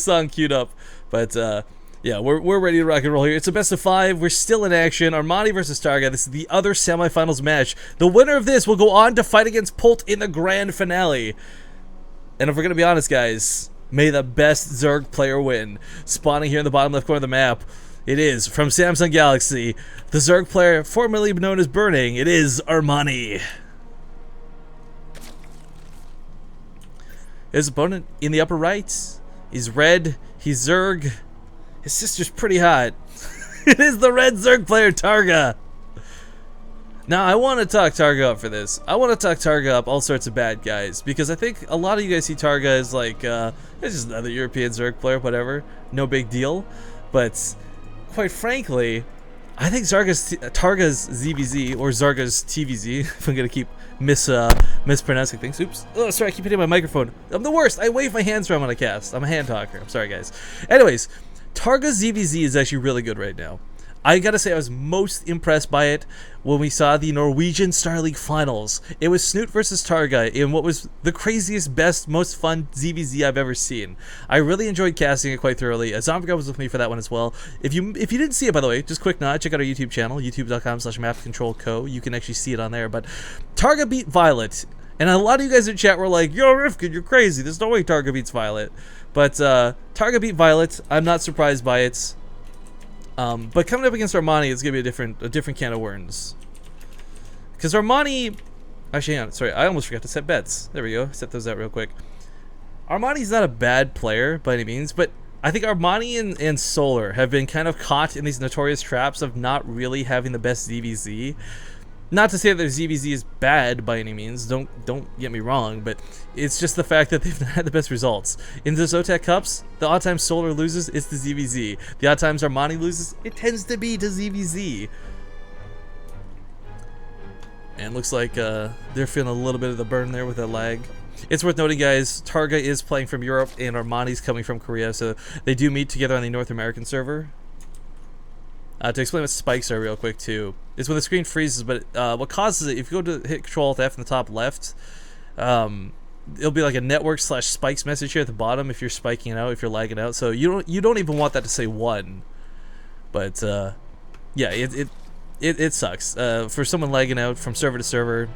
song queued up, but yeah, we're ready to rock and roll here. It's a best of 5. We're still in action. Armani versus TargA. This is the other semifinals match. The winner of this will go on to fight against Pult in the grand finale. And if we're gonna be honest, guys, may the best Zerg player win. Spawning here in the bottom left corner of the map, it is from Samsung Galaxy, the Zerg player formerly known as Burning. It is Armani. His opponent in the upper right, he's red, he's Zerg. His sister's pretty hot. It is the red Zerg player, TargA. Now, I want to talk TargA up for this. I want to talk TargA up all sorts of bad guys, because I think a lot of you guys see TargA as like, it's just another European Zerg player, whatever. No big deal. But, quite frankly, I think TarGA's ZVZ, or Zarga's TVZ, if I'm going to keep mispronouncing things. Oops. Oh, sorry, I keep hitting my microphone. I'm the worst. I wave my hands around when I cast. I'm a hand talker. I'm sorry, guys. Anyways, TarGA's ZVZ is actually really good right now. I gotta say, I was most impressed by it when we saw the Norwegian Star League finals. It was Snoot versus TargA in what was the craziest, best, most fun ZVZ I've ever seen. I really enjoyed casting it quite thoroughly. Zombie was with me for that one as well. If you didn't see it, by the way, just quick nod, check out our YouTube channel, youtube.com/mapcontrolco. You can actually see it on there. But TargA beat Violet, and a lot of you guys in chat were like, "Yo, Rifkin, you're crazy. There's no way TargA beats Violet." But TargA beat Violet. I'm not surprised by it. But coming up against Armani, it's gonna be a different can of worms. Because Armani, actually, hang on, sorry, I almost forgot to set bets. There we go, set those out real quick. Armani's not a bad player by any means, but I think Armani and Solar have been kind of caught in these notorious traps of not really having the best ZVZ. Not to say that their ZVZ is bad by any means, don't get me wrong, but it's just the fact that they've not had the best results. In the Zotac Cups, the odd times Solar loses, it's the ZVZ. The odd times Armani loses, it tends to be to ZVZ. And looks like they're feeling a little bit of the burn there with that lag. It's worth noting, guys, TargA is playing from Europe and Armani's coming from Korea, so they do meet together on the North American server. To explain what spikes are real quick too, is when the screen freezes, but what causes it, if you go to hit Control-Alt-F in the top left, it'll be like a network/spikes message here at the bottom if you're spiking out, if you're lagging out. So you don't even want that to say 1. But yeah, it sucks. For someone lagging out from server to server,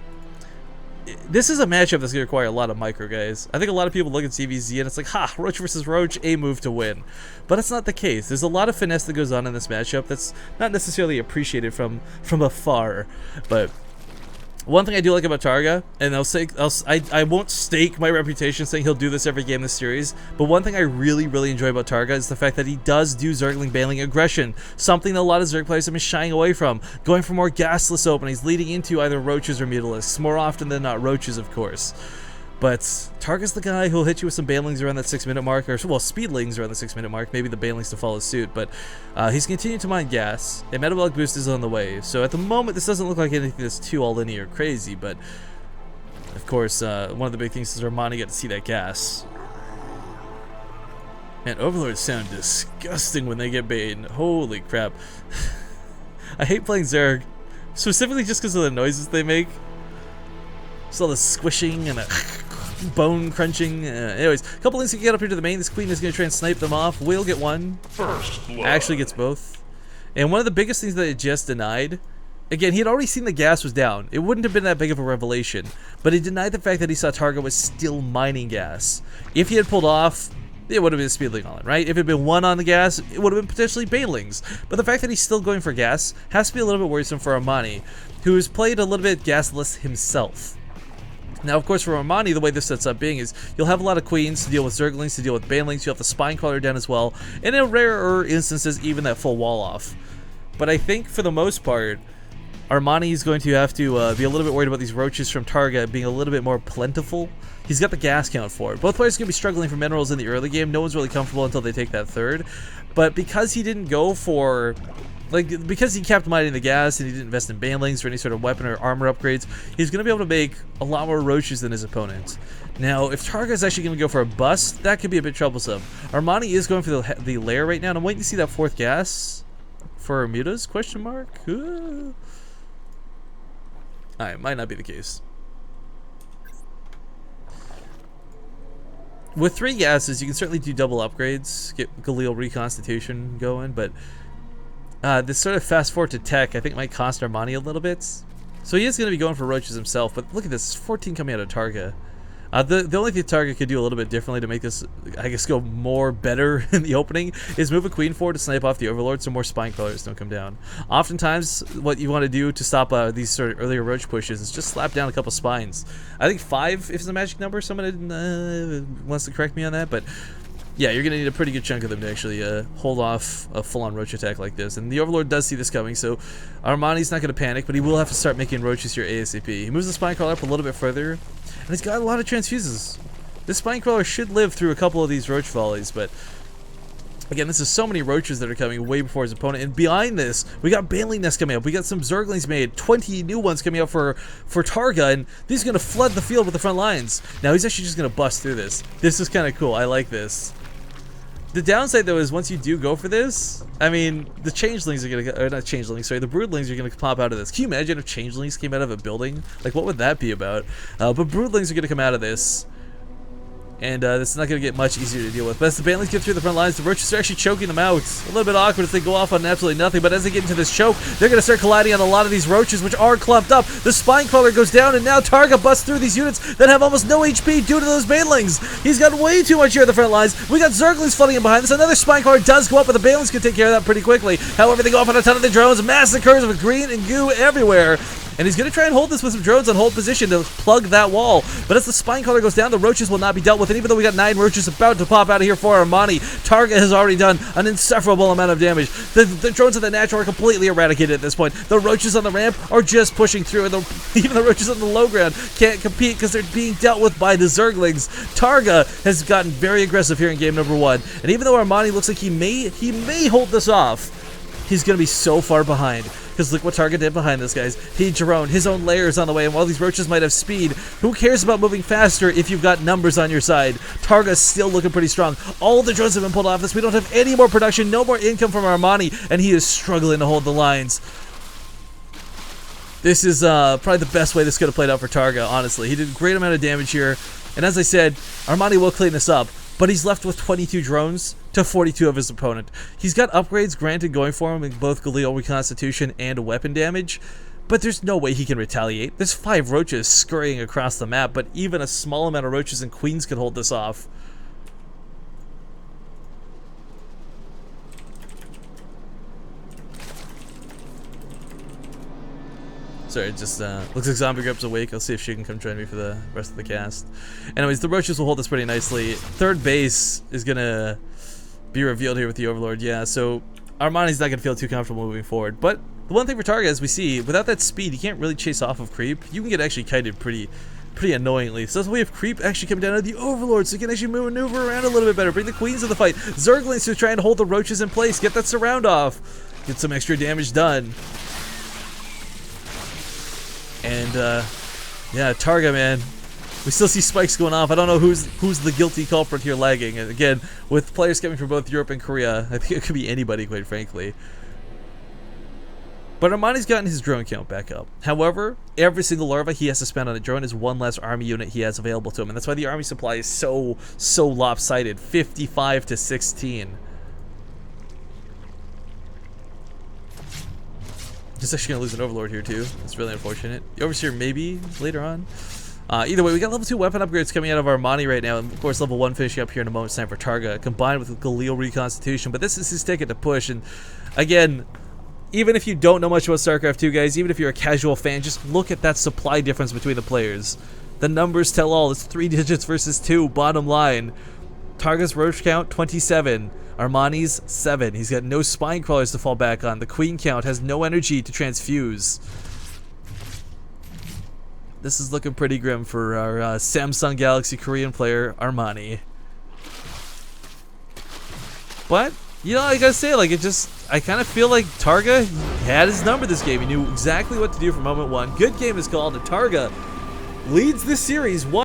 this is a matchup that's going to require a lot of micro, guys. I think a lot of people look at CVZ and it's like, ha, Roach versus Roach, a move to win. But it's not the case. There's a lot of finesse that goes on in this matchup that's not necessarily appreciated from afar. But one thing I do like about TargA, and I won't stake my reputation saying he'll do this every game in this series, but one thing I really enjoy about TargA is the fact that he does do Zergling bailing aggression, something that a lot of Zerg players have been shying away from, going for more gasless openings, leading into either Roaches or Mutalisks, more often than not Roaches, of course. But TargA's the guy who'll hit you with some Banelings around that 6-minute mark, or, well, Speedlings around the 6-minute mark, maybe the Banelings to follow suit, but he's continuing to mine gas, and Metabolic Boost is on the way, so at the moment this doesn't look like anything that's too all-linear crazy, but of course, one of the big things is Armani got to see that gas. Man, Overlords sound disgusting when they get baited. Holy crap. I hate playing Zerg, specifically just because of the noises they make. Just all the squishing and bone crunching. Anyways, a couple things to get up here to the main. This queen is going to try and snipe them off. Will get one. Actually gets both. And one of the biggest things that it just denied, again, he had already seen the gas was down. It wouldn't have been that big of a revelation. But he denied the fact that he saw TargA was still mining gas. If he had pulled off, it would have been a Speedling on it, right? If it had been 1 on the gas, it would have been potentially Banelings. But the fact that he's still going for gas has to be a little bit worrisome for Armani, who has played a little bit gasless himself. Now, of course, for Armani, the way this sets up being is you'll have a lot of queens to deal with Zerglings, to deal with Banelings, you'll have the Spine Crawler down as well, and in rarer instances, even that full wall off. But I think, for the most part, Armani is going to have to be a little bit worried about these Roaches from TargA being a little bit more plentiful. He's got the gas count for it. Both players are going to be struggling for minerals in the early game. No one's really comfortable until they take that third. But because he didn't go for... because he kept mining the gas and he didn't invest in Banelings or any sort of weapon or armor upgrades, he's going to be able to make a lot more Roaches than his opponent. Now, if TargA is actually going to go for a bust, that could be a bit troublesome. Armani is going for the lair right now, and I'm waiting to see that 4th gas for Mutas, question mark? Alright, might not be the case. with 3 gases, you can certainly do double upgrades, get Galil Reconstitution going, but this sort of fast forward to tech, I think might cost Armani a little bit. So he is going to be going for roaches himself, but look at this, 14 coming out of TargA. The only thing TargA could do a little bit differently to make this, I guess, go more better in the opening is move a queen forward to snipe off the overlord so more spine crawlers don't come down. Oftentimes, what you want to do to stop these sort of earlier roach pushes is just slap down a couple spines. I think 5 if it's a magic number. Someone wants to correct me on that, but yeah, you're going to need a pretty good chunk of them to actually hold off a full-on roach attack like this. And the overlord does see this coming, so Armani's not going to panic, but he will have to start making roaches here ASAP. He moves the spine crawler up a little bit further, and he's got a lot of transfuses. This spine crawler should live through a couple of these roach volleys, but again, this is so many roaches that are coming way before his opponent. And behind this, we got Baneling Nests coming up. We got some Zerglings made, 20 new ones coming up for TargA, and these are going to flood the field with the front lines. Now he's actually just going to bust through this. This is kind of cool. I like this. The downside, though, is once you do go for this, I mean, the changelings are going to, or not changelings, sorry, the broodlings are going to pop out of this. Can you imagine if changelings came out of a building? Like, what would that be about? But broodlings are going to come out of this. And this is not going to get much easier to deal with. But as the Banelings get through the front lines, the roaches are actually choking them out. A little bit awkward as they go off on absolutely nothing. But as they get into this choke, they're going to start colliding on a lot of these roaches, which are clumped up. The spine crawler goes down, and now TargA busts through these units that have almost no HP due to those Banelings. He's got way too much here at the front lines. We got Zerglings flooding in behind this. Another spine crawler does go up, but the Banelings can take care of that pretty quickly. However, they go off on a ton of the drones. Massacres with green and goo everywhere. And he's going to try and hold this with some drones on hold position to plug that wall. But as the spine crawler goes down, the roaches will not be dealt with. And even though we got 9 roaches about to pop out of here for Armani, TargA has already done an insufferable amount of damage. The drones of the natural are completely eradicated at this point. The roaches on the ramp are just pushing through. And even the roaches on the low ground can't compete because they're being dealt with by the Zerglings. TargA has gotten very aggressive here in game number 1. And even though Armani looks like he may hold this off, he's going to be so far behind. Because look what TargA did behind this, guys. He droned his own layers on the way, and while these roaches might have speed, who cares about moving faster if you've got numbers on your side? TarGA's still looking pretty strong. All the drones have been pulled off this. We don't have any more production, no more income from Armani, and he is struggling to hold the lines. This is probably the best way this could have played out for TargA, honestly. He did a great amount of damage here, and as I said, Armani will clean this up. But he's left with 22 drones to 42 of his opponent. He's got upgrades granted going for him in both Galil Reconstitution and weapon damage, but there's no way he can retaliate. There's 5 roaches scurrying across the map, but even a small amount of roaches and queens could hold this off. Sorry, it just looks like Zombie Grub's awake. I'll see if she can come join me for the rest of the cast. Anyways, the roaches will hold this pretty nicely. Third base is going to be revealed here with the Overlord. Yeah, so Armani's not going to feel too comfortable moving forward. But the one thing for TargA, as we see, without that speed, you can't really chase off of creep. You can get actually kited pretty annoyingly. So that's why we have creep actually coming down to the Overlord, so you can actually maneuver around a little bit better. Bring the queens to the fight. Zerglings to try and hold the roaches in place. Get that surround off. Get some extra damage done. And yeah, TargA, man, we still see spikes going off. I don't know who's the guilty culprit here lagging. And again, with players coming from both Europe and Korea, I think it could be anybody, quite frankly. But Armani's gotten his drone count back up. However, every single larva he has to spend on a drone is one less army unit he has available to him, and that's why the army supply is so lopsided, 55 to 16. Just actually gonna lose an Overlord here too. That's really unfortunate. The Overseer maybe later on. Either way, we got level 2 weapon upgrades coming out of Armani right now, and of course level 1 finishing up here in a moment's time for TargA, combined with Galil Reconstitution. But this is his ticket to push, and again, even if you don't know much about StarCraft 2, guys, even if you're a casual fan, just look at that supply difference between the players. The numbers tell all. It's 3 digits versus 2, bottom line. TarGA's roach count, 27. Armani's 7. He's got no spine crawlers to fall back on. The queen count has no energy to transfuse. This is looking pretty grim for our Samsung Galaxy Korean player, Armani. But, you know, I gotta say, like, I kind of feel like TargA had his number this game. He knew exactly what to do from moment 1. Good game is called, and TargA leads this series 1.